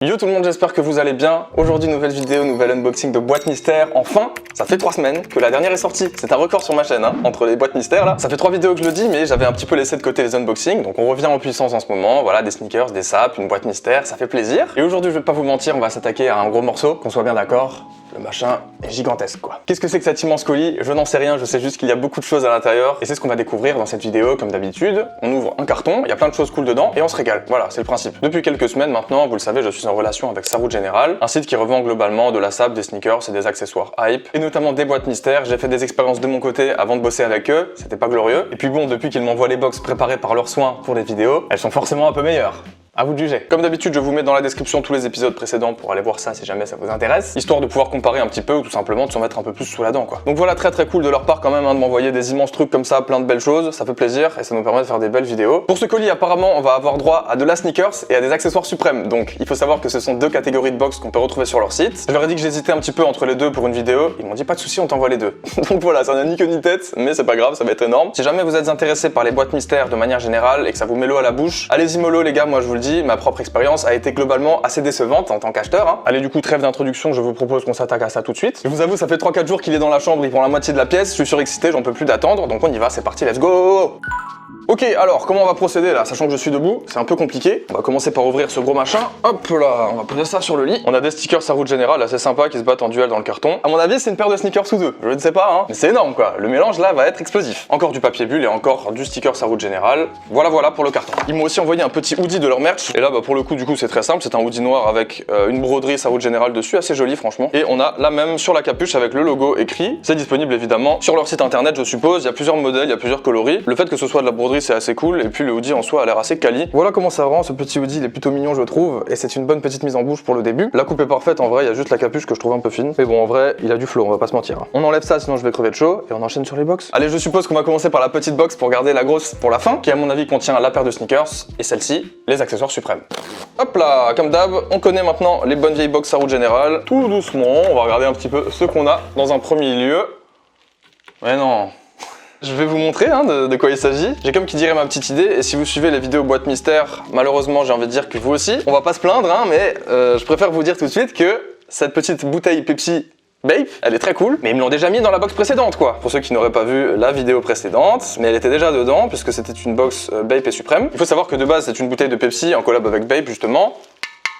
Yo tout le monde, j'espère que vous allez bien. Aujourd'hui, nouvelle vidéo, nouvel unboxing de boîte mystère. Enfin, ça fait 3 semaines que la dernière est sortie. C'est un record sur ma chaîne, hein, entre les boîtes mystères là. Ça fait 3 vidéos que je le dis, mais j'avais un petit peu laissé de côté les unboxings. Donc on revient en puissance en ce moment. Voilà, des sneakers, des sapes, une boîte mystère, ça fait plaisir. Et aujourd'hui, je vais pas vous mentir, on va s'attaquer à un gros morceau, qu'on soit bien d'accord. Le machin est gigantesque quoi. Qu'est-ce que c'est que cet immense colis? Je n'en sais rien, je sais juste qu'il y a beaucoup de choses à l'intérieur et c'est ce qu'on va découvrir dans cette vidéo comme d'habitude. On ouvre un carton, il y a plein de choses cool dedans et on se régale. Voilà, c'est le principe. Depuis quelques semaines maintenant, vous le savez, je suis en relation avec Sa Route Générale, un site qui revend globalement de la sape, des sneakers et des accessoires hype et notamment des boîtes mystères. J'ai fait des expériences de mon côté avant de bosser avec eux, c'était pas glorieux. Et puis bon, depuis qu'ils m'envoient les box préparées par leurs soins pour les vidéos, elles sont forcément un peu meilleures. À vous de juger. Comme d'habitude, je vous mets dans la description tous les épisodes précédents pour aller voir ça si jamais ça vous intéresse, histoire de pouvoir comparer un petit peu ou tout simplement de s'en mettre un peu plus sous la dent quoi. Donc voilà, très cool de leur part quand même hein, de m'envoyer des immenses trucs comme ça, plein de belles choses, ça fait plaisir et ça nous permet de faire des belles vidéos. Pour ce colis, apparemment, on va avoir droit à de la sneakers et à des accessoires suprêmes. Donc il faut savoir que ce sont deux catégories de box qu'on peut retrouver sur leur site. Je leur ai dit que j'hésitais un petit peu entre les deux pour une vidéo, ils m'ont dit pas de souci, on t'envoie les deux. Donc voilà, ça n'a ni queue ni tête, mais c'est pas grave, ça va être énorme. Si jamais vous êtes intéressé par les boîtes mystères de manière générale et que ça vous met l'eau à la bouche, allez-y mollo les gars, moi je vous le dis, ma propre expérience a été globalement assez décevante en tant qu'acheteur. Hein. Allez, du coup, trêve d'introduction, je vous propose qu'on s'attaque à ça tout de suite. Je vous avoue, ça fait 3-4 jours qu'il est dans la chambre, il prend la moitié de la pièce, je suis surexcité, j'en peux plus d'attendre, donc on y va, c'est parti, let's go! Ok, alors, comment on va procéder là? Sachant que je suis debout, c'est un peu compliqué. On va commencer par ouvrir ce gros machin. Hop là, on va poser ça sur le lit. On a des stickers Sa Route Générale assez sympas qui se battent en duel dans le carton. À mon avis, c'est une paire de sneakers sous deux. Je ne sais pas, hein. Mais c'est énorme quoi. Le mélange là va être explosif. Encore du papier bulle et encore du sticker Sa Route Générale. Voilà pour le carton. Ils m'ont aussi envoyé un petit hoodie de leur merch. Et là, bah, pour le coup, du coup, c'est très simple. C'est un hoodie noir avec une broderie Sa Route Générale dessus, assez joli franchement. Et on a la même sur la capuche avec le logo écrit. C'est disponible évidemment sur leur site internet, je suppose. Il y a plusieurs modèles, il y a plusieurs coloris. Le fait que ce soit de la broderie, c'est assez cool. Et puis le hoodie en soi a l'air assez quali. Voilà comment ça rend, ce petit hoodie, il est plutôt mignon je trouve, et c'est une bonne petite mise en bouche pour le début. La coupe est parfaite en vrai, il y a juste la capuche que je trouve un peu fine. Mais bon en vrai, il a du flow, on va pas se mentir. On enlève ça sinon je vais crever de chaud, et on enchaîne sur les box. Allez, je suppose qu'on va commencer par la petite box pour garder la grosse pour la fin, qui à mon avis contient la paire de sneakers, et celle-ci, les accessoires suprêmes. Hop là, comme d'hab, on connaît maintenant les bonnes vieilles box Sa Route Générale. Tout doucement, on va regarder un petit peu ce qu'on a dans un premier lieu. Mais non. Je vais vous montrer hein, de quoi il s'agit. J'ai comme qui dirait ma petite idée, et si vous suivez les vidéos boîte mystère, malheureusement j'ai envie de dire que vous aussi, on va pas se plaindre, hein, mais je préfère vous dire tout de suite que cette petite bouteille Pepsi Bape, elle est très cool, mais ils me l'ont déjà mis dans la box précédente quoi. Pour ceux qui n'auraient pas vu la vidéo précédente, mais elle était déjà dedans puisque c'était une box Bape et Suprême. Il faut savoir que de base c'est une bouteille de Pepsi en collab avec Bape justement.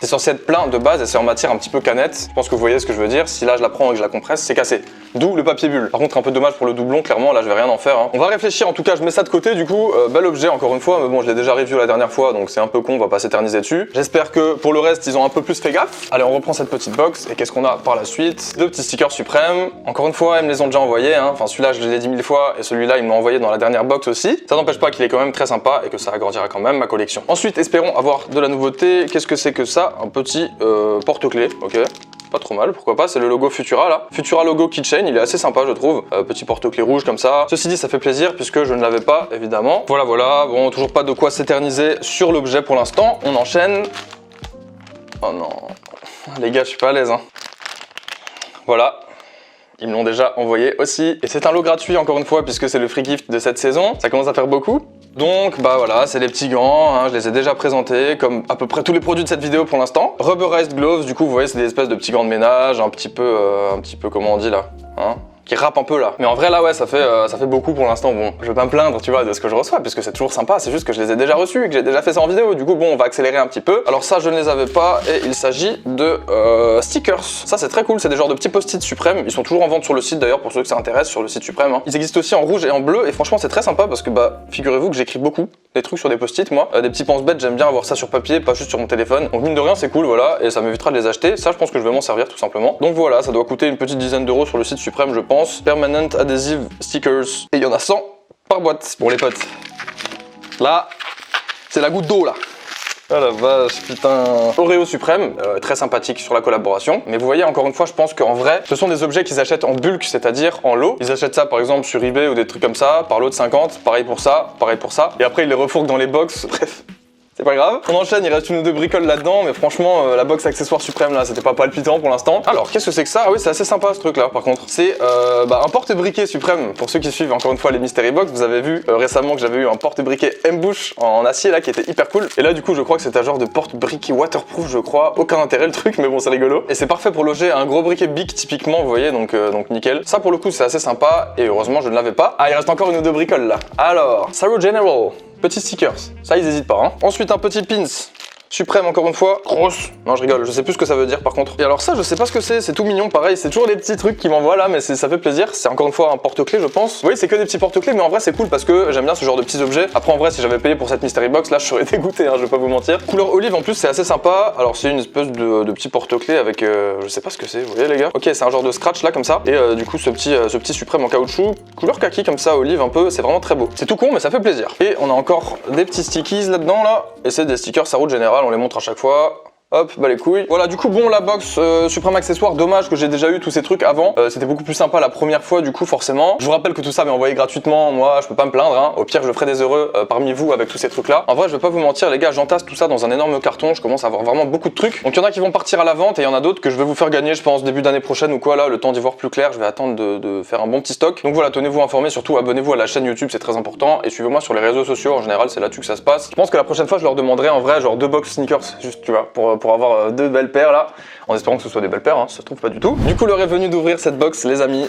C'est censé être plein de base et c'est en matière un petit peu canette. Je pense que vous voyez ce que je veux dire. Si là je la prends et que je la compresse, c'est cassé. D'où le papier bulle. Par contre, un peu dommage pour le doublon, clairement, là je vais rien en faire. Hein. On va réfléchir, en tout cas, je mets ça de côté du coup. Bel objet encore une fois, mais bon, je l'ai déjà review la dernière fois donc c'est un peu con, on va pas s'éterniser dessus. J'espère que pour le reste, ils ont un peu plus fait gaffe. Allez, on reprend cette petite box et qu'est-ce qu'on a par la suite? Deux petits stickers suprêmes. Encore une fois, ils me les ont déjà envoyés. Hein. Enfin, celui-là, je l'ai dit 1000 fois et celui-là, ils me l'ont envoyé dans la dernière box aussi. Ça n'empêche pas qu'il est quand même très sympa et que ça agrandira quand même ma collection. Ensuite, espérons avoir de la nouveauté. Qu'est-ce que c'est que ça? Un petit porte-clés, ok. Pas trop mal, pourquoi pas, c'est le logo Futura là. Futura logo keychain, il est assez sympa je trouve. Petit porte-clés rouge comme ça. Ceci dit, ça fait plaisir puisque je ne l'avais pas évidemment. Voilà, bon, toujours pas de quoi s'éterniser sur l'objet pour l'instant. On enchaîne. Oh non. Les gars, je suis pas à l'aise hein. Voilà. Ils me l'ont déjà envoyé aussi. Et c'est un lot gratuit encore une fois puisque c'est le free gift de cette saison. Ça commence à faire beaucoup. Donc bah voilà, c'est les petits gants, hein, je les ai déjà présentés comme à peu près tous les produits de cette vidéo pour l'instant. Rubberized gloves, du coup vous voyez c'est des espèces de petits gants de ménage, un petit peu comment on dit là, hein, qui rappe un peu là. Mais en vrai là ouais ça fait beaucoup pour l'instant. Bon, je vais pas me plaindre tu vois de ce que je reçois puisque c'est toujours sympa, c'est juste que je les ai déjà reçus et que j'ai déjà fait ça en vidéo. Du coup bon on va accélérer un petit peu. Alors ça je ne les avais pas et il s'agit de stickers. Ça c'est très cool, c'est des genres de petits post-it suprêmes. Ils sont toujours en vente sur le site d'ailleurs pour ceux que ça intéresse sur le site suprême. Hein. Ils existent aussi en rouge et en bleu et franchement c'est très sympa parce que bah figurez-vous que j'écris beaucoup des trucs sur des post-it moi. Des petits pense-bêtes, j'aime bien avoir ça sur papier, pas juste sur mon téléphone. Donc mine de rien c'est cool voilà et ça m'évitera de les acheter. Ça je pense que je vais m'en servir tout simplement. Donc voilà, ça doit coûter une petite dizaine d'euros sur le site suprême je pense. Permanent Adhesive Stickers. Et il y en a 100 par boîte pour les potes. Là, c'est la goutte d'eau là. Ah la vache, putain. Oreo Suprême, très sympathique sur la collaboration. Mais vous voyez, encore une fois, je pense qu'en vrai, ce sont des objets qu'ils achètent en bulk, c'est-à-dire en lot. Ils achètent ça par exemple sur eBay ou des trucs comme ça, par lot de 50, pareil pour ça, pareil pour ça. Et après, ils les refourquent dans les box. Bref. c'est pas grave. On enchaîne, il reste une ou deux bricoles là-dedans, mais franchement, la box accessoire suprême là, c'était pas palpitant pour l'instant. Alors, qu'est-ce que c'est que ça? Ah oui, c'est assez sympa ce truc là, par contre. C'est un porte-briquet suprême. Pour ceux qui suivent encore une fois les Mystery Box, vous avez vu récemment que j'avais eu un porte-briquet M-Bush en acier là qui était hyper cool. Et là, du coup, je crois que c'est un genre de porte-briquet waterproof, je crois. Aucun intérêt le truc, mais bon, c'est rigolo. Et c'est parfait pour loger un gros briquet Bic typiquement, vous voyez, donc nickel. Ça pour le coup, c'est assez sympa et heureusement, je ne l'avais pas. Ah, il reste encore une ou deux bricoles là. Alors, Saru General. Petit stickers, ça ils hésitent pas hein. Ensuite un petit pins suprême encore une fois, grosse, non je rigole, je sais plus ce que ça veut dire par contre. Et alors ça je sais pas ce que c'est tout mignon pareil, c'est toujours des petits trucs qui m'envoient là mais ça fait plaisir, c'est encore une fois un porte-clés je pense. Vous voyez c'est que des petits porte-clés mais en vrai c'est cool parce que j'aime bien ce genre de petits objets. Après en vrai si j'avais payé pour cette Mystery Box là je serais dégoûté hein, je vais pas vous mentir. Couleur olive en plus c'est assez sympa, alors c'est une espèce de petit porte-clés avec, je sais pas ce que c'est, vous voyez les gars. Ok c'est un genre de scratch là comme ça et du coup ce petit suprême en caoutchouc, couleur kaki comme ça, olive un peu, c'est vraiment très beau. C'est tout con mais ça fait plaisir. Et on a encore des petits stickies là-dedans là et c'est des stickers Saru General, on les montre à chaque fois. Hop, bah les couilles. Voilà, du coup, bon, la box suprême accessoire, dommage que j'ai déjà eu tous ces trucs avant. C'était beaucoup plus sympa la première fois, du coup, forcément. Je vous rappelle que tout ça m'est envoyé gratuitement. Moi, je peux pas me plaindre, hein. Au pire, je ferai des heureux parmi vous avec tous ces trucs-là. En vrai, je vais pas vous mentir, les gars, j'entasse tout ça dans un énorme carton. Je commence à avoir vraiment beaucoup de trucs. Donc, il y en a qui vont partir à la vente et il y en a d'autres que je vais vous faire gagner, je pense, début d'année prochaine ou quoi, là, le temps d'y voir plus clair. Je vais attendre de faire un bon petit stock. Donc voilà, tenez-vous informés, surtout abonnez-vous à la chaîne YouTube, c'est très important. Et suivez-moi sur les réseaux sociaux, en général, c'est là-dessus que ça se passe. Je pense que la prochaine fois, je leur demanderai en vrai, genre 2 box sneakers, juste, tu vois, pour avoir 2 belles paires là, en espérant que ce soit des belles paires, hein, ça se trouve pas du tout. Du coup, l'heure est venue d'ouvrir cette box, les amis.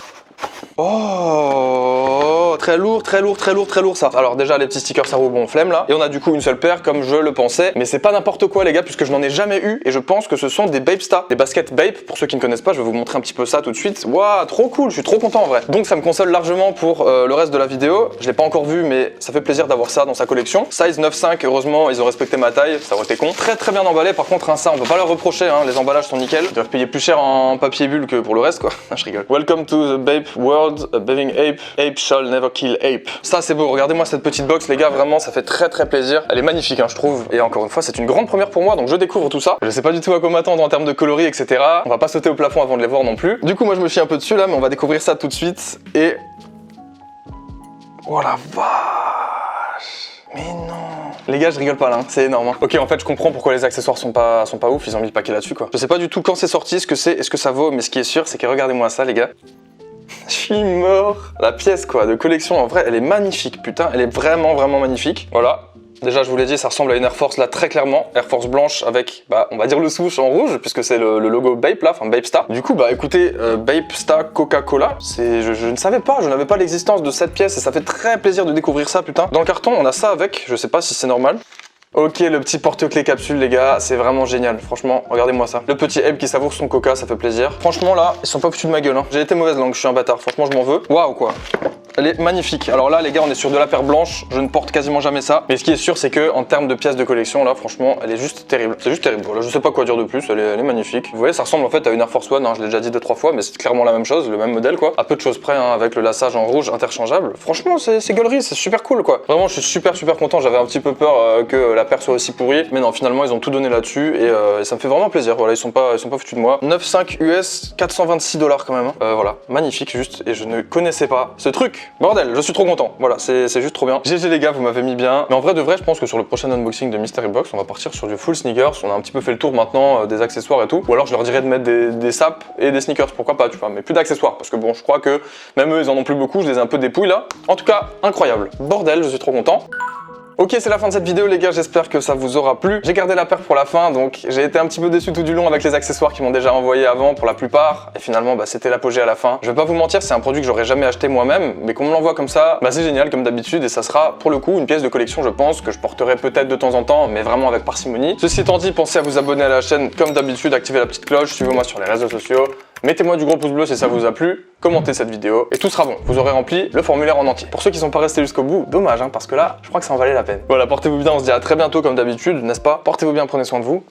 Oh, très lourd, très lourd, très lourd, très lourd ça. Alors déjà les petits stickers Saru bon flemme là. Et on a du coup une seule paire comme je le pensais. Mais c'est pas n'importe quoi les gars puisque je n'en ai jamais eu. Et je pense que ce sont des Bapestar, des baskets Bape. Pour ceux qui ne connaissent pas, je vais vous montrer un petit peu ça tout de suite. Waouh, trop cool, je suis trop content en vrai. Donc ça me console largement pour le reste de la vidéo. Je l'ai pas encore vu mais ça fait plaisir d'avoir ça dans sa collection. Size 9,5, heureusement ils ont respecté ma taille, ça aurait été con. Très très bien emballé par contre hein, ça on peut pas leur reprocher, hein. Les emballages sont nickel. Ils doivent payer plus cher en papier bulle que pour le reste quoi. Je rigole. Welcome to the Bape World, a bathing ape. Ape shall never kill ape. Ça c'est beau, regardez-moi cette petite box les gars, vraiment ça fait très très plaisir. Elle est magnifique hein, je trouve. Et encore une fois c'est une grande première pour moi donc je découvre tout ça. Je sais pas du tout à quoi m'attendre en termes de coloris etc. On va pas sauter au plafond avant de les voir non plus. Du coup moi je me fie un peu dessus là mais on va découvrir ça tout de suite. Et... oh la vache. Mais non. Les gars je rigole pas là, hein. C'est énorme hein. Ok en fait je comprends pourquoi les accessoires sont pas ouf, ils ont mis le paquet là-dessus quoi. Je sais pas du tout quand c'est sorti, ce que c'est et ce que ça vaut, mais ce qui est sûr c'est que regardez-moi ça les gars. Je suis mort. La pièce quoi de collection en vrai elle est magnifique putain, elle est vraiment magnifique. Voilà. Déjà je vous l'ai dit ça ressemble à une Air Force là très clairement. Air Force blanche avec bah on va dire le swoosh en rouge puisque c'est le logo Bape là, enfin Bapestar. Du coup bah écoutez Bapestar Coca-Cola, c'est je ne savais pas, je n'avais pas l'existence de cette pièce et ça fait très plaisir de découvrir ça putain. Dans le carton on a ça avec, je sais pas si c'est normal. Ok, le petit porte-clés capsule les gars, c'est vraiment génial, franchement, regardez-moi ça. Le petit Abe qui savoure son coca, ça fait plaisir. Franchement là, ils sont pas foutus de ma gueule, hein. J'ai été mauvaise langue, je suis un bâtard, franchement je m'en veux. Waouh quoi. Elle est magnifique. Alors là les gars on est sur de la paire blanche, je ne porte quasiment jamais ça. Mais ce qui est sûr c'est que en termes de pièces de collection là franchement elle est juste terrible. C'est juste terrible, voilà, je sais pas quoi dire de plus, elle est magnifique. Vous voyez ça ressemble en fait à une Air Force One, hein. Je l'ai déjà dit 2-3 fois mais c'est clairement la même chose, le même modèle quoi. À peu de choses près hein, avec le lassage en rouge interchangeable. Franchement c'est gaulerie, c'est super cool quoi. Vraiment je suis super content, j'avais un petit peu peur que la paire soit aussi pourrie. Mais non finalement ils ont tout donné là-dessus et ça me fait vraiment plaisir. Voilà ils sont pas foutus de moi. 9,5 US, 426 $ quand même. Hein. Voilà, magnifique juste et je ne connaissais pas ce truc. Bordel, je suis trop content. Voilà, c'est juste trop bien. GG les gars, vous m'avez mis bien. Mais en vrai de vrai, je pense que sur le prochain unboxing de Mystery Box, on va partir sur du full sneakers. On a un petit peu fait le tour maintenant des accessoires et tout. Ou alors je leur dirais de mettre des sapes et des sneakers, pourquoi pas, tu vois, mais plus d'accessoires parce que bon, je crois que même eux ils en ont plus beaucoup, je les ai un peu dépouillés là. En tout cas, incroyable. Bordel, je suis trop content. Ok, c'est la fin de cette vidéo les gars, j'espère que ça vous aura plu. J'ai gardé la paire pour la fin, donc j'ai été un petit peu déçu tout du long avec les accessoires qui m'ont déjà envoyé avant pour la plupart. Et finalement, bah, c'était l'apogée à la fin. Je vais pas vous mentir, c'est un produit que j'aurais jamais acheté moi-même, mais qu'on me l'envoie comme ça, bah, c'est génial comme d'habitude et ça sera pour le coup une pièce de collection je pense que je porterai peut-être de temps en temps, mais vraiment avec parcimonie. Ceci étant dit, pensez à vous abonner à la chaîne comme d'habitude, activez la petite cloche, suivez-moi sur les réseaux sociaux. Mettez-moi du gros pouce bleu si ça vous a plu, commentez cette vidéo et tout sera bon. Vous aurez rempli le formulaire en entier. Pour ceux qui sont pas restés jusqu'au bout, dommage hein, parce que là, je crois que ça en valait la peine. Voilà, portez-vous bien, on se dit à très bientôt comme d'habitude, n'est-ce pas? Portez-vous bien, prenez soin de vous